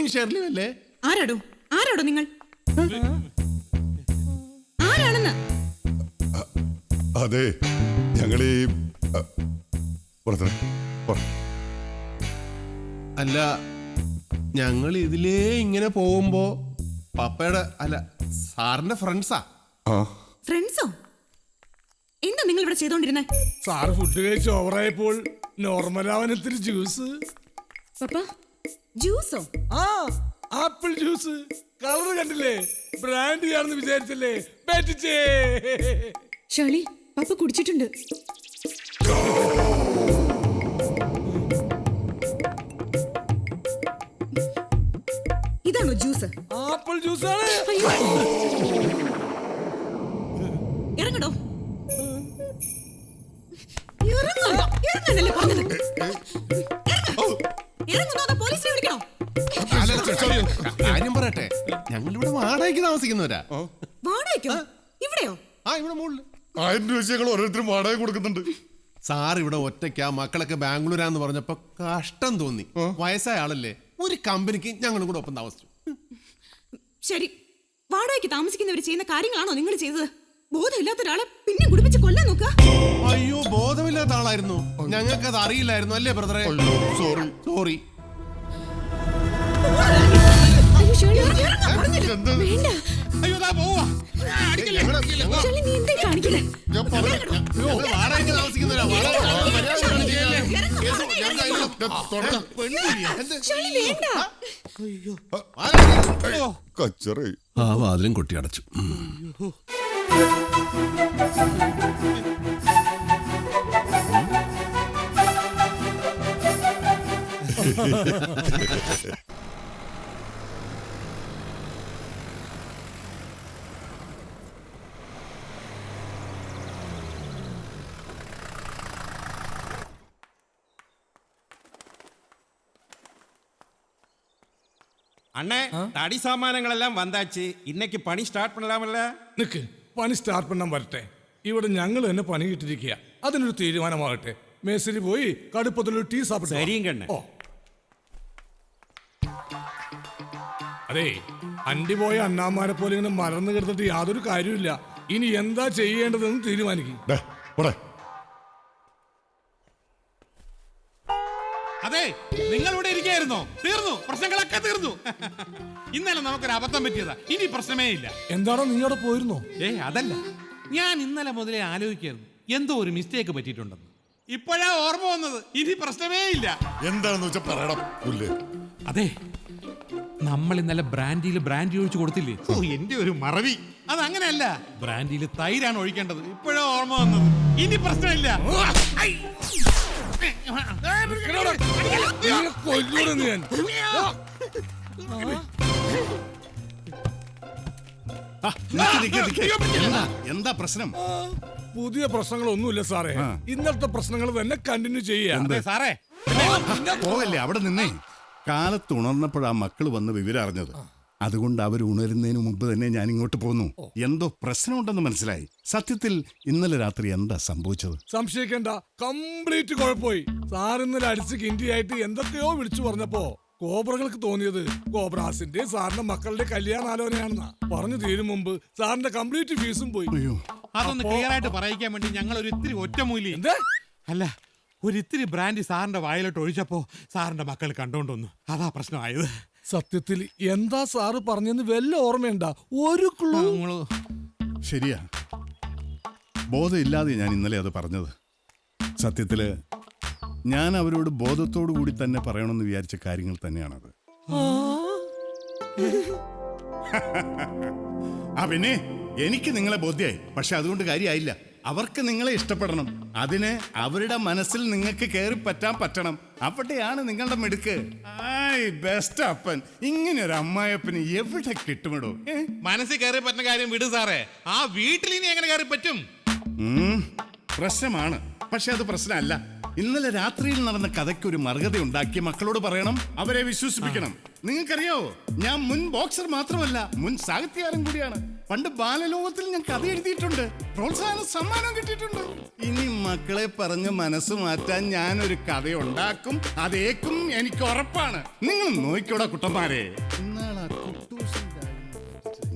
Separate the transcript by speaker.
Speaker 1: ഷാലിനിയും ഷെർലിയും അല്ലേ?
Speaker 2: ആരാടോ ആരാടോ നിങ്ങൾ? ആരാണെന്ന്?
Speaker 3: അതെ, ഞങ്ങളീ
Speaker 1: അല്ല, ഞങ്ങൾ ഇതിലേ ഇങ്ങനെ പോകുമ്പോ പപ്പയുടെ അല്ല സാറിന്റെ ഫ്രണ്ട്സാ.
Speaker 2: ഫ്രണ്ട്സോ? എന്താ നിങ്ങൾ ഇവിടെ ചെയ്തോണ്ടിരുന്നേ?
Speaker 4: സാറ് ഫുഡ് കഴിച്ച് ഓവറായപ്പോൾ നോർമൽ ഇത്തിരി ജ്യൂസ്.
Speaker 2: പപ്പ ജ്യൂസോ?
Speaker 4: ആ, ആപ്പിൾ ജ്യൂസ്. കളർ കണ്ടില്ലേ? ബ്രാൻഡി ആണെന്ന് വിചാരിച്ചല്ലേ? പറ്റിച്ചേ.
Speaker 2: ഷാലി, പപ്പ കുടിച്ചിട്ടുണ്ട്. ഇതാണോ ജ്യൂസ്?
Speaker 4: ആപ്പിൾ ജ്യൂസാണ്.
Speaker 2: ഇറങ്ങടോ. ഇറങ്ങാനല്ലേ പറഞ്ഞത്? ഇറങ്ങുന്നോ പോലീസിനെ വിളിക്കണോ?
Speaker 1: കാര്യം പറയട്ടെ, ഞങ്ങളിവിടെ വാടകയ്ക്ക് താമസിക്കുന്നവരാ.
Speaker 2: വാടകയ്ക്കോ? ഇവിടെയോ?
Speaker 1: ആ, ഇവിടെ മുകളിൽ
Speaker 3: 1000 രൂപ ഞങ്ങൾ ഓരോരുത്തരും വാടക കൊടുക്കുന്നുണ്ട്.
Speaker 1: സാർ ഇവിടെ ഒറ്റയ്ക്കാ, മക്കളൊക്കെ ബാംഗ്ലൂരാന്ന് പറഞ്ഞപ്പോ കഷ്ടം തോന്നി. വയസ്സായ ആളല്ലേ, ഒരു കമ്പനിക്ക് ഞങ്ങളും കൂടെ ഒപ്പം താമസിച്ചു.
Speaker 2: ശരി, വാടകയ്ക്ക് താമസിക്കുന്നവർ ചെയ്യുന്ന കാര്യങ്ങളാണോ നിങ്ങൾ ചെയ്തത്? ബോധമില്ലാത്ത ഒരാളെ പിന്നെ കുടിപ്പിച്ച് കൊല്ലാൻ നോക്ക.
Speaker 1: അയ്യോ, ബോധമില്ലാത്ത ആളായിരുന്നു, ഞങ്ങൾക്കത് അറിയില്ലായിരുന്നു അല്ലേ ബ്രദറെ?
Speaker 3: Sorry
Speaker 1: sorry. അയ്യോ, പോവാ. വാടകയ്ക്ക് താമസിക്കുന്നവരാ.
Speaker 3: കച്ചറേ.
Speaker 1: ആ വാതിലും കൊട്ടി അടച്ചു.
Speaker 5: அண்ணே, தடி சாமானங்களெல்லாம் வந்தாச்சு. இன்னைக்கு பணி ஸ்டார்ட் பண்ணலாமல்ல?
Speaker 4: നിക്ക്, പണി സ്റ്റാർട്ട് പണ്ണാൻ വരട്ടെ. ഇവിടെ ഞങ്ങൾ തന്നെ പണി കിട്ടിരിക്കുക. അതിനൊരു തീരുമാനമാകട്ടെ. മേശരി പോയി കടുപ്പത്തിലൊരു ടീ സാപ്പിട്ട്.
Speaker 5: சரிங்கண்ணே.
Speaker 4: ഓ, അതെ, അണ്ടി പോയ അണ്ണാമാരെ പോലെ ഇങ്ങനെ മറന്നു കിടന്നിട്ട് യാതൊരു കാര്യമില്ല. ഇനി എന്താ ചെയ്യേണ്ടതെന്ന് തീരുമാനിക്കും.
Speaker 6: അതെ, നിങ്ങൾ ഇവിടെ ഇരിക്കായിരുന്നോ? തീർന്നു, പ്രശ്നങ്ങളൊക്കെ തീർന്നു. ഇന്നലെ നമുക്കൊരു അബദ്ധം പറ്റിയതാ, ഇനി പ്രശ്നമേ ഇല്ല.
Speaker 4: എന്താണോ നീ അവിടെ പോയിരുന്നോ?
Speaker 6: അതല്ല, ഞാൻ ഇന്നലെ മുതലേ ആലോചിക്കായിരുന്നു എന്തോ ഒരു മിസ്റ്റേക്ക് പറ്റിയിട്ടുണ്ടെന്ന്. ഇപ്പോഴാ ഓർമ്മ വന്നത്, ഇനി പ്രശ്നമേ ഇല്ല.
Speaker 3: എന്താണെന്ന് വെച്ചാൽ പറയണം.
Speaker 6: അതെ, നമ്മൾ ഇന്നലെ ബ്രാൻഡി ഒഴിച്ചു കൊടുത്തില്ലേ? ഓ, എന്റെ ഒരു മറവി. അത് അങ്ങനെയല്ല, ബ്രാൻഡിയിൽ തൈരാണ് ഒഴിക്കേണ്ടത്. ഇപ്പോഴാ ഓർമ്മ വന്നത്, ഇനി പ്രശ്നമില്ല.
Speaker 7: എന്താ പ്രശ്നം?
Speaker 4: പുതിയ പ്രശ്നങ്ങളൊന്നുമില്ല സാറേ. ഇന്നത്തെ പ്രശ്നങ്ങൾ തന്നെ കണ്ടിന്യൂ ചെയ്യാം.
Speaker 6: സാറേ,
Speaker 7: പോകല്ലേ, അവിടെ നിന്നേ. കാലത്ത് ഉണർന്നപ്പോഴാ മക്കൾ വന്ന് വിവരം അറിഞ്ഞത്. അതുകൊണ്ട് അവർ ഉണരുന്നതിന് മുമ്പ് തന്നെ ഞാൻ ഇങ്ങോട്ട് പോന്നു. എന്തോ പ്രശ്നമുണ്ടെന്ന് മനസ്സിലായി. സത്യത്തിൽ ഇന്നലെ രാത്രി എന്താ സംഭവിച്ചത്?
Speaker 4: സംശയിക്കേണ്ട, കംപ്ലീറ്റ് കുഴപ്പമായി. സാർ ഇന്നലെ അടിച്ച് കിണ്ടിയായിട്ട് എന്തൊക്കെയോ വിളിച്ചു പറഞ്ഞപ്പോ കോബ്രകൾക്ക് തോന്നിയത് കോബ്രാസിന്റെ സാറിന്റെ മക്കളുടെ കല്യാണാലോചനയാണെന്നാ. പറഞ്ഞു തീരും മുമ്പ് സാറിന്റെ കംപ്ലീറ്റ് ഫീസും പോയി.
Speaker 6: അതൊന്ന് ക്ലിയർ ആയിട്ട് പറയിക്കാൻ വേണ്ടി ഞങ്ങൾ ഒരു ഇത്തിരി ഒറ്റമൂലി അല്ല, ഒരിത്തിരി ബ്രാൻഡി സാറിന്റെ വായിലോട്ട് ഒഴിച്ചപ്പോ സാറിന്റെ മക്കൾ കണ്ടോണ്ടൊന്നു. അതാ പ്രശ്നമായത്.
Speaker 4: സത്യത്തിൽ എന്താ സാറ് പറഞ്ഞെന്ന് വല്ല ഓർമ്മയുണ്ട? ഒരു ക്ലൂ.
Speaker 7: ശരിയാ, ബോധമില്ലാതെ ഞാൻ ഇന്നലെ അത് പറഞ്ഞത്. സത്യത്തില് ഞാൻ അവരോട് ബോധത്തോടു കൂടി തന്നെ പറയണമെന്ന് വിചാരിച്ച കാര്യങ്ങൾ തന്നെയാണത്. പിന്നെ എനിക്ക് നിങ്ങളെ ബോധ്യായി. പക്ഷെ അതുകൊണ്ട് കാര്യമായില്ല. അവർക്ക് നിങ്ങളെ ഇഷ്ടപ്പെടണം. അതിന് അവരുടെ മനസ്സിൽ നിങ്ങൾക്ക് കയറി പറ്റണം. അവിടെയാണ് നിങ്ങളുടെ മിടുക്ക്. ബെസ്റ്റ് അപ്പൻ. ഇങ്ങനെ ഒരു അമ്മായപ്പന് എവിടെ കിട്ടുമിടോ?
Speaker 6: മനസ്സിൽ കയറി പറ്റുന്ന കാര്യം വിട് സാറേ. ആ വീട്ടിൽ ഇനി എങ്ങനെ കയറി പറ്റും?
Speaker 7: പ്രശ്നമാണ്, പക്ഷെ അത് പ്രശ്നമല്ല. ഇന്നലെ രാത്രിയിൽ നടന്ന കഥയ്ക്ക് ഒരു മറുകഥ ഉണ്ടാക്കി മക്കളോട് പറയണം, അവരെ വിശ്വസിപ്പിക്കണം. നിങ്ങൾക്കറിയാവോ, ഞാൻ മുൻ ബോക്സർ മാത്രമല്ല, മുൻ സാഹിത്യകാരൻ കൂടിയാണ്. പണ്ട് ബാലലോകത്തിൽ ഞാൻ കഥ എഴുതിയിട്ടുണ്ട്, പ്രോത്സാഹന സമ്മാനം കിട്ടിയിട്ടുണ്ട്. ഇനി മക്കളെ പറഞ്ഞ് മനസ്സ് മാറ്റാൻ ഞാനൊരു കഥയുണ്ടാക്കും അതേക്കും എനിക്ക് ഉറപ്പാണ്. നിങ്ങൾ നോക്കിക്കോടാ കുട്ടന്മാരെ. എന്നാ